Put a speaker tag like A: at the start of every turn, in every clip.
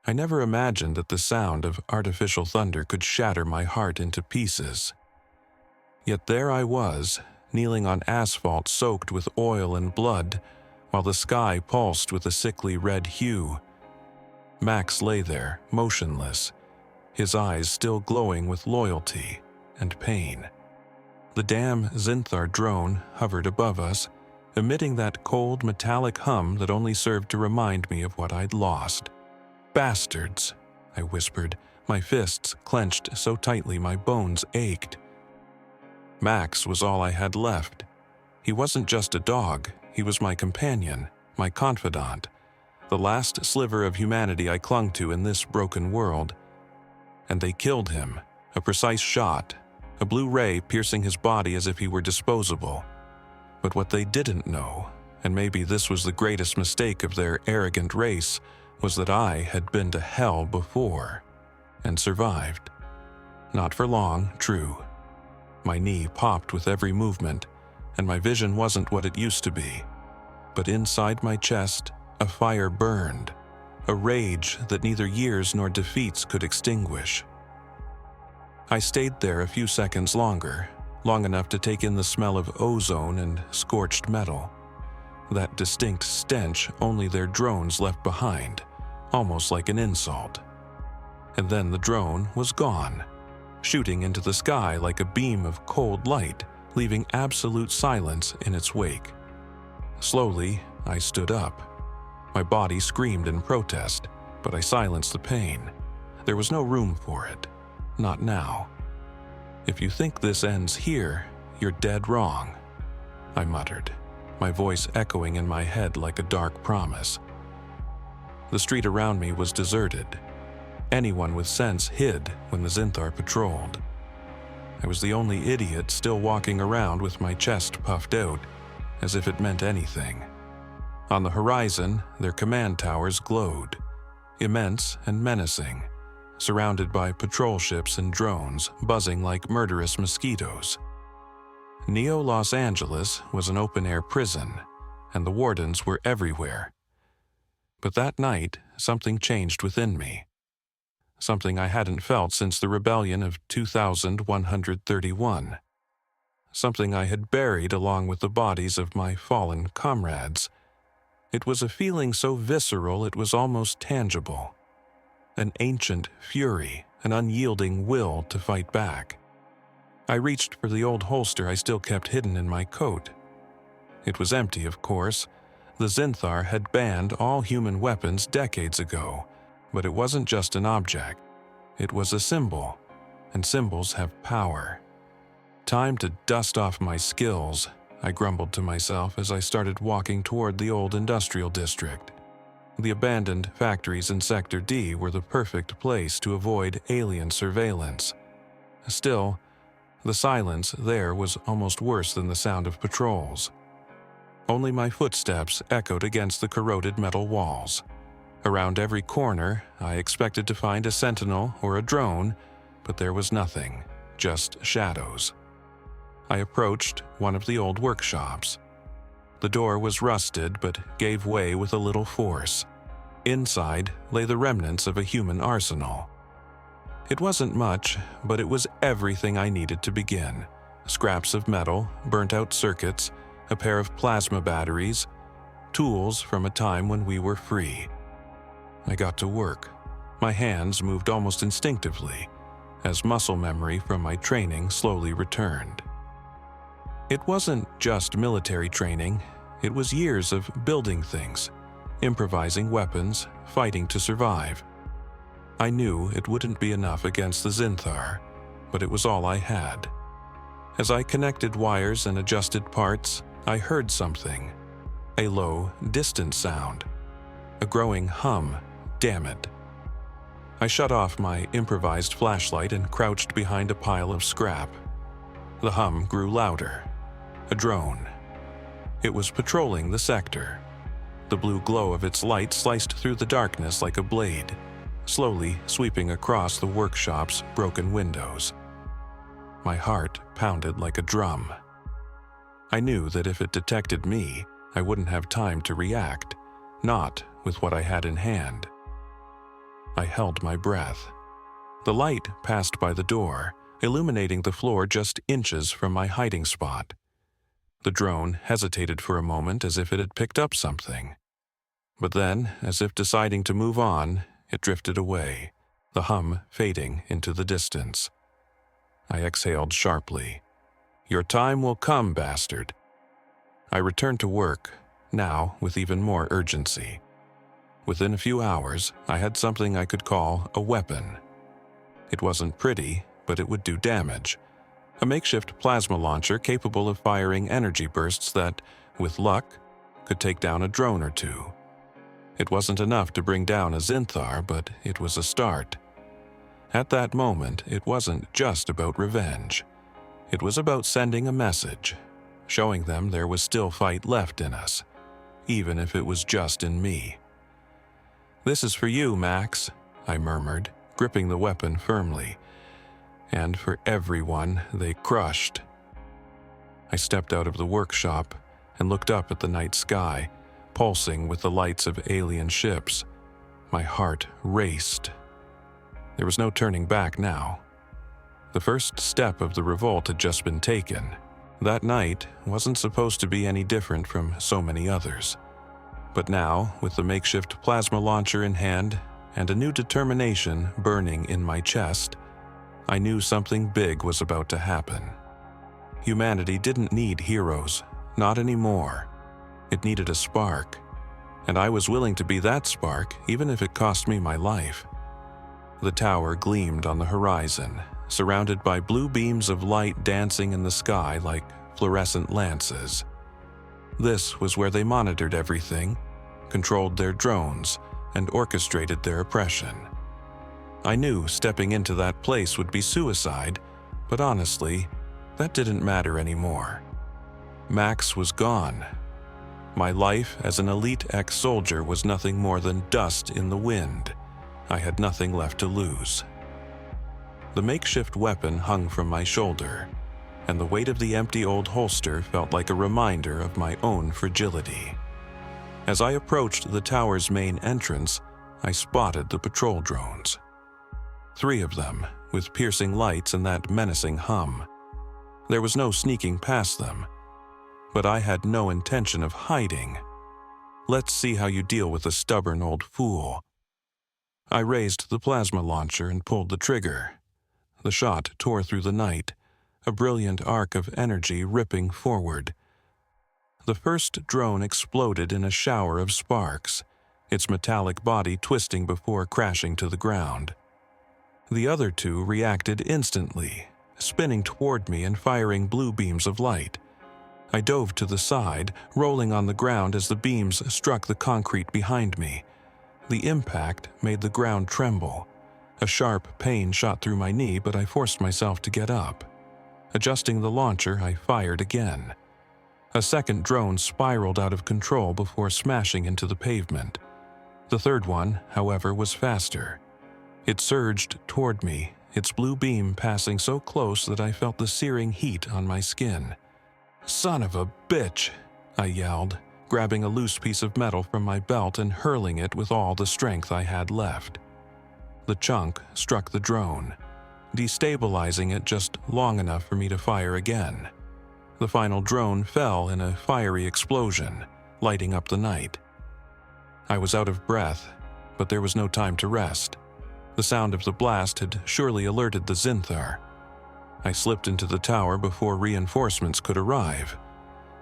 A: I never imagined that the sound of artificial thunder could shatter my heart into pieces. Yet there I was, kneeling on asphalt soaked with oil and blood, while the sky pulsed with a sickly red hue. Max lay there, motionless, his eyes still glowing with loyalty and pain. The damn Zinthar drone hovered above us, emitting that cold metallic hum that only served to remind me of what I'd lost. "Bastards," I whispered, my fists clenched so tightly my bones ached. Max was all I had left. He wasn't just a dog, he was my companion, my confidant, the last sliver of humanity I clung to in this broken world. And they killed him, a precise shot, a blue ray piercing his body as if he were disposable. But what they didn't know, and maybe this was the greatest mistake of their arrogant race, was that I had been to hell before, and survived. Not for long, true. My knee popped with every movement, and my vision wasn't what it used to be. But inside my chest, a fire burned, a rage that neither years nor defeats could extinguish. I stayed there a few seconds longer, long enough to take in the smell of ozone and scorched metal. That distinct stench only their drones left behind, almost like an insult. And then the drone was gone, shooting into the sky like a beam of cold light, leaving absolute silence in its wake. Slowly, I stood up. My body screamed in protest, but I silenced the pain. There was no room for it. Not now. "If you think this ends here, you're dead wrong," I muttered, my voice echoing in my head like a dark promise. The street around me was deserted. Anyone with sense hid when the Zinthar patrolled. I was the only idiot still walking around with my chest puffed out, as if it meant anything. On the horizon, their command towers glowed, immense and menacing, surrounded by patrol ships and drones buzzing like murderous mosquitoes. Neo Los Angeles was an open-air prison, and the wardens were everywhere. But that night, something changed within me. Something I hadn't felt since the rebellion of 2131. Something I had buried along with the bodies of my fallen comrades. It was a feeling so visceral it was almost tangible. An ancient fury, an unyielding will to fight back. I reached for the old holster I still kept hidden in my coat. It was empty, of course. The Zinthar had banned all human weapons decades ago, but it wasn't just an object. It was a symbol, and symbols have power. "Time to dust off my skills," I grumbled to myself as I started walking toward the old industrial district. The abandoned factories in Sector D were the perfect place to avoid alien surveillance. Still, the silence there was almost worse than the sound of patrols. Only my footsteps echoed against the corroded metal walls. Around every corner, I expected to find a sentinel or a drone, but there was nothing, just shadows. I approached one of the old workshops. The door was rusted but gave way with a little force. Inside lay the remnants of a human arsenal. It wasn't much, but it was everything I needed to begin. Scraps of metal, burnt-out circuits, a pair of plasma batteries, tools from a time when we were free. I got to work. My hands moved almost instinctively, as muscle memory from my training slowly returned. It wasn't just military training, it was years of building things, improvising weapons, fighting to survive. I knew it wouldn't be enough against the Zinthar, but it was all I had. As I connected wires and adjusted parts, I heard something. A low, distant sound. A growing hum, damn it. I shut off my improvised flashlight and crouched behind a pile of scrap. The hum grew louder. A drone. It was patrolling the sector. The blue glow of its light sliced through the darkness like a blade, slowly sweeping across the workshop's broken windows. My heart pounded like a drum. I knew that if it detected me, I wouldn't have time to react, not with what I had in hand. I held my breath. The light passed by the door, illuminating the floor just inches from my hiding spot. The drone hesitated for a moment as if it had picked up something. But then, as if deciding to move on, it drifted away, the hum fading into the distance. I exhaled sharply. "Your time will come, bastard." I returned to work, now with even more urgency. Within a few hours, I had something I could call a weapon. It wasn't pretty, but it would do damage. A makeshift plasma launcher capable of firing energy bursts that, with luck, could take down a drone or two. It wasn't enough to bring down a Zinthar, but it was a start. At that moment, it wasn't just about revenge. It was about sending a message, showing them there was still fight left in us, even if it was just in me. "This is for you, Max," I murmured, gripping the weapon firmly. "And for everyone they crushed." I stepped out of the workshop and looked up at the night sky, pulsing with the lights of alien ships. My heart raced. There was no turning back now. The first step of the revolt had just been taken. That night wasn't supposed to be any different from so many others. But now, with the makeshift plasma launcher in hand and a new determination burning in my chest, I knew something big was about to happen. Humanity didn't need heroes, not anymore. It needed a spark, and I was willing to be that spark even if it cost me my life. The tower gleamed on the horizon, surrounded by blue beams of light dancing in the sky like fluorescent lances. This was where they monitored everything, controlled their drones, and orchestrated their oppression. I knew stepping into that place would be suicide, but honestly, that didn't matter anymore. Max was gone. My life as an elite ex-soldier was nothing more than dust in the wind. I had nothing left to lose. The makeshift weapon hung from my shoulder, and the weight of the empty old holster felt like a reminder of my own fragility. As I approached the tower's main entrance, I spotted the patrol drones. 3 of them, with piercing lights and that menacing hum. There was no sneaking past them, but I had no intention of hiding. "Let's see how you deal with a stubborn old fool." I raised the plasma launcher and pulled the trigger. The shot tore through the night, a brilliant arc of energy ripping forward. The first drone exploded in a shower of sparks, its metallic body twisting before crashing to the ground. The other 2 reacted instantly, spinning toward me and firing blue beams of light. I dove to the side, rolling on the ground as the beams struck the concrete behind me. The impact made the ground tremble. A sharp pain shot through my knee, but I forced myself to get up. Adjusting the launcher, I fired again. A second drone spiraled out of control before smashing into the pavement. The third one, however, was faster. It surged toward me, its blue beam passing so close that I felt the searing heat on my skin. "Son of a bitch!" I yelled, grabbing a loose piece of metal from my belt and hurling it with all the strength I had left. The chunk struck the drone, destabilizing it just long enough for me to fire again. The final drone fell in a fiery explosion, lighting up the night. I was out of breath, but there was no time to rest. The sound of the blast had surely alerted the Zinthar. I slipped into the tower before reinforcements could arrive.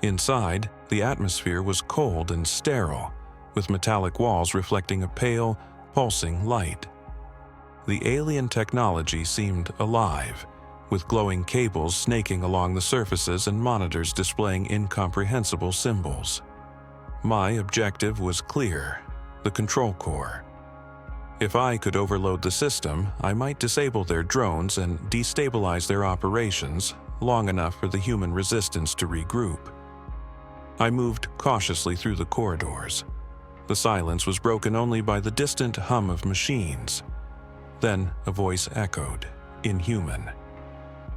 A: Inside, the atmosphere was cold and sterile, with metallic walls reflecting a pale, pulsing light. The alien technology seemed alive, with glowing cables snaking along the surfaces and monitors displaying incomprehensible symbols. My objective was clear: the control core. If I could overload the system, I might disable their drones and destabilize their operations long enough for the human resistance to regroup. I moved cautiously through the corridors. The silence was broken only by the distant hum of machines. Then a voice echoed, inhuman.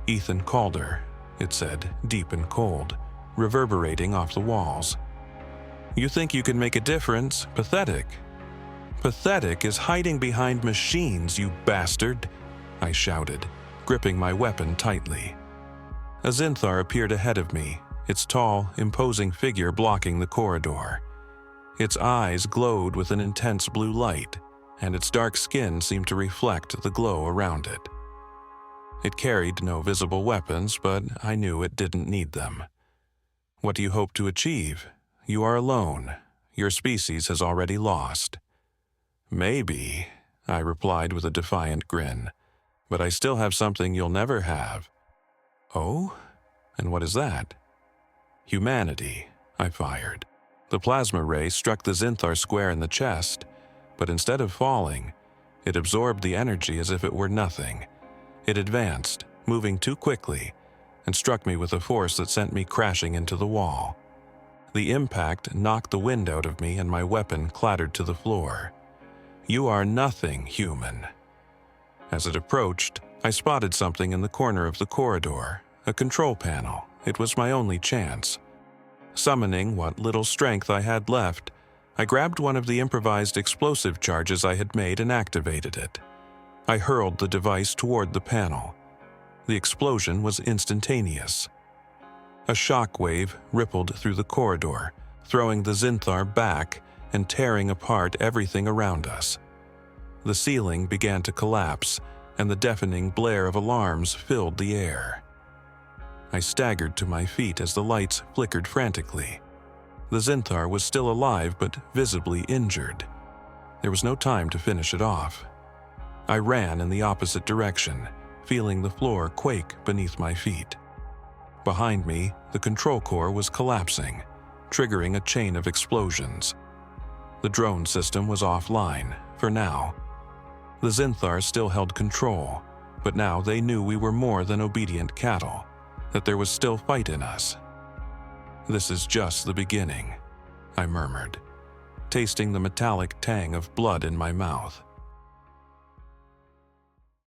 A: "Ethan Calder," it said, deep and cold, reverberating off the walls. "You think you can make a difference? Pathetic. Pathetic is hiding behind machines, you bastard, I shouted, gripping my weapon tightly. A Zinthar appeared ahead of me, its tall, imposing figure blocking the corridor. Its eyes glowed with an intense blue light, and its dark skin seemed to reflect the glow around it. It carried no visible weapons, but I knew it didn't need them. What do you hope to achieve? You are alone. Your species has already lost. Maybe, I replied with a defiant grin, but I still have something you'll never have. Oh? And what is that? Humanity, I fired. The plasma ray struck the Zinthar square in the chest, but instead of falling, it absorbed the energy as if it were nothing. It advanced, moving too quickly, and struck me with a force that sent me crashing into the wall. The impact knocked the wind out of me and my weapon clattered to the floor. You are nothing, human. As it approached, I spotted something in the corner of the corridor, a control panel. It was my only chance. Summoning what little strength I had left, I grabbed one of the improvised explosive charges I had made and activated it. I hurled the device toward the panel. The explosion was instantaneous. A shock wave rippled through the corridor, throwing the Zinthar back and tearing apart everything around us. The ceiling began to collapse, and the deafening blare of alarms filled the air. I staggered to my feet as the lights flickered frantically. The Zinthar was still alive but visibly injured. There was no time to finish it off. I ran in the opposite direction, feeling the floor quake beneath my feet. Behind me, the control core was collapsing, triggering a chain of explosions. The drone system was offline, for now. The Zinthar still held control, but now they knew we were more than obedient cattle, that there was still fight in us. This is just the beginning, I murmured, tasting the metallic tang of blood in my mouth.